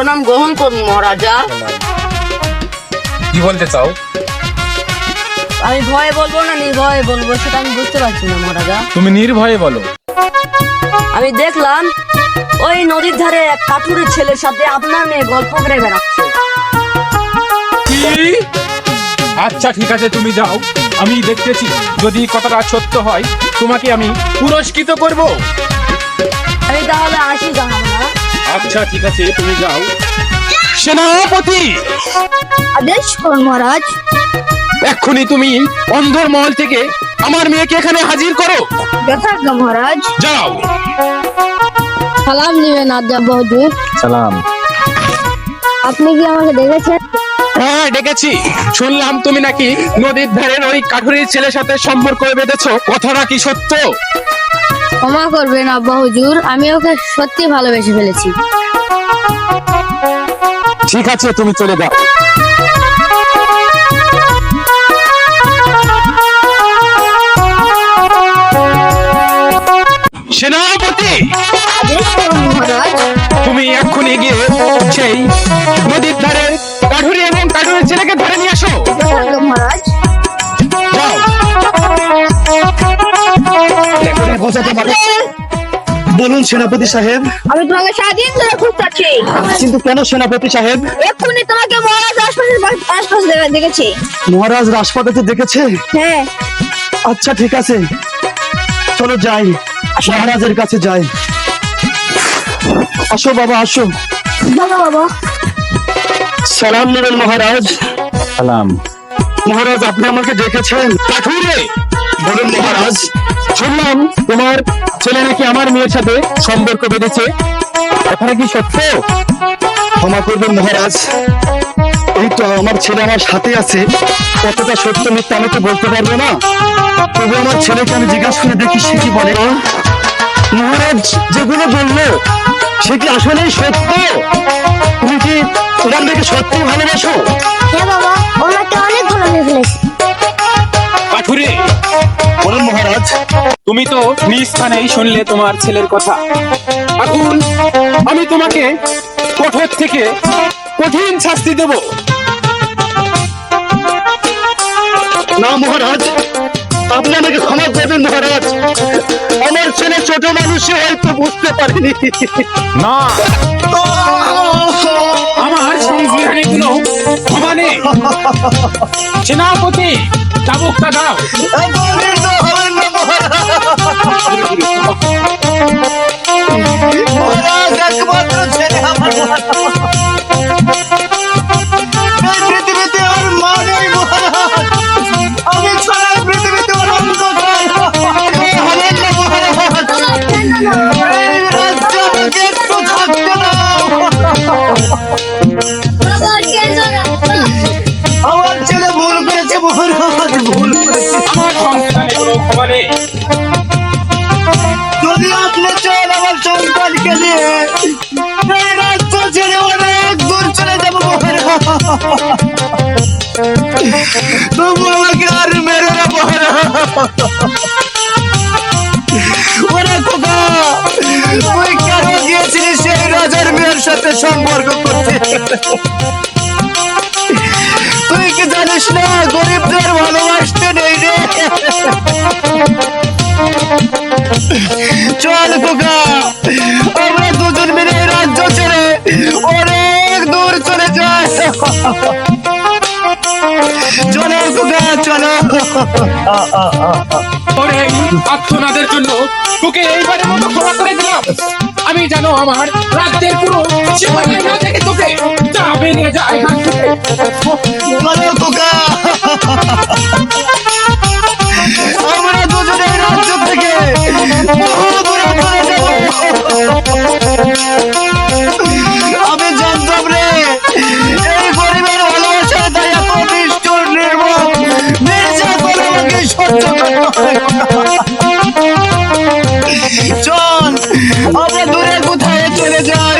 প্রণাম গ্রহণ করুন মহারাজা। কি বলতে চাও? আমি ভয়ে বলবো না নির্ভয়ে বলবো সেটা আমি বুঝতে পারছি না মহারাজা। তুমি নির্ভয়ে বলো। আমি দেখলাম ওই নদীর ধারে এক কাঠুরের ছেলের সাথে আপনার মেয়ে গল্প করে বেড়াচ্ছে। কি? আচ্ছা ঠিক আছে, তুমি যাও, আমি দেখতেছি। যদি কথাটা সত্য হয় তোমাকে আমি পুরস্কৃত করব। আমি তাহলে আসি জাহানা। আচ্ছা ঠিক আছে, তুমি যাও। সেনাপতি, আদেশ করুন মহারাজ। এক্ষুনি তুমি অন্ধর মহল থেকে আমার মেয়েকে এখানে হাজির করো। যথাজ্ঞা মহারাজ। যাও। সালাম নিবেন আজ্ঞা বহুদূর। সালাম। আপনি কি আমাকে দেখেছেন? হ্যাঁ ডেকেছি। শুনলাম তুমি নাকি নদীর ধারের ওই কাঠুরির ছেলের সাথে সম্পর্ক বেঁধেছো, কথাটা কি সত্য? ক্ষমা করবেন আব্বা হুজুর, আমি ওকে সত্যি ভালোবেসে ফেলেছি। ঠিক আছে, তুমি চলে যাও। সেনাপতি, আদেশ করুন মহারাজ। তুমি এক্ষুনি গিয়ে সেই নদীর ধারে কাঠুরি এবং কাঠুরির ছেলেকে ধরে নিয়ে আসো। যথাজ্ঞা মহারাজ। যাও। বলুন সেনাপতি সাহেব। আমি তোমাকে সারাদিন ধরে খুঁজছি, কিন্তু কেন সেনাপতি সাহেব? এক্ষুনি তোমাকে মহারাজ আশপাশে দেখেছি। মহারাজ রাজপথে দেখেছে? হ্যাঁ। আচ্ছা ঠিক আছে, চলো যাই, মহারাজের কাছে যাই। আসো বাবা, আসো। বাবা বাবা। সালাম নেবেন মহারাজ। সালাম। মহারাজ আপনি আমাকে ডেকেছেন? কাঠুরে, বলুন মহারাজ। শুনলাম তোমার ছেলে নাকি আমার মেয়ের সাথে সম্পর্ক বেঁধেছে, কথাটা কি সত্য? ক্ষমা করবেন মহারাজ, এই তো আমার ছেলে আমার সাথে আছে, কতটা সত্য মিথ্যা আমি তো বলতে পারবো না। তবু আমার ছেলেকে আমি জিজ্ঞাসা করে দেখি সে কি বলে। মহারাজ যেগুলো বললো সে কি আসলেই সত্য? তুমি কি তোমার মেয়েকে সত্যি ভালোবাসো? হ্যাঁ বাবা, ওনাকে অনেক ভালোবেসে ফেলেছি। কাঠুরে, বলুন মহারাজ। তুমি তো নিজ স্থানেই শুনলে তোমার ছেলের কথা। এখন আমি তোমাকে কঠোর থেকে কঠিন শাস্তি দেব। না মহারাজ, আপনি আমাকে ক্ষমা করবেন মহারাজ, আমার ছেলে ছোট মানুষে হয়তো বুঝতে পারেনি। না, আমার সংবিধানে কোনো ক্ষমা নেই। সেনাপতি, চাবুকটা দাও। মহারাজ একমাত্র ছেলে আমার, এই পৃথিবীতে আর মা নেই মহারাজ, আমি ছাড়া এই পৃথিবীতে আর অন্ধকার। আপনি হলেন না মহারাজ, এই রাজ্যে আমাকে একটু থাকতে দাও। আমার ছেলে ভুল করেছে মহারাজ, ভুল করেছে। আমার সংবিধানে কোনো ক্ষমা নেই। যদি আপনি চান আমার সন্তানকে নিয়ে এই রাজ্য ছেড়ে অনেক দূর চলে যাবো মহারাজ, তবু আমাকে আর মেরে না মহারাজ। ওরে খোকা, তুই কেন গিয়েছিলিস সেই রাজার মেয়ের সাথে সম্পর্ক করতে? তুই কি জানিস না গরিবদের ভালোবাসতে নেই রে? চল খোকা, আমরা দুজন মিলে এই রাজ্য ছেড়ে অনেক দূর চলে যাই। চলো খোকা, চলো। তোর এই আত্মনাদের জন্য তোকে এইবারের মতো ক্ষমা করে দিলাম। আমি জানো আমার রাজ্যের পুরো সীমানা না থেকে তোকে যাবে নিয়ে যায় এখান থেকে। চলো খোকা, আমরা দুজনে এই রাজ্য থেকে বহু দূরে চলে যাব। আমি জানতাম রে এই গরিবের ভালোবাসার তাই এত নিষ্ঠুর নির্মম নির্যাতন আমাকে সহ্য করতে হয়। চল আমরা দূরে কোথায় চলে যাই।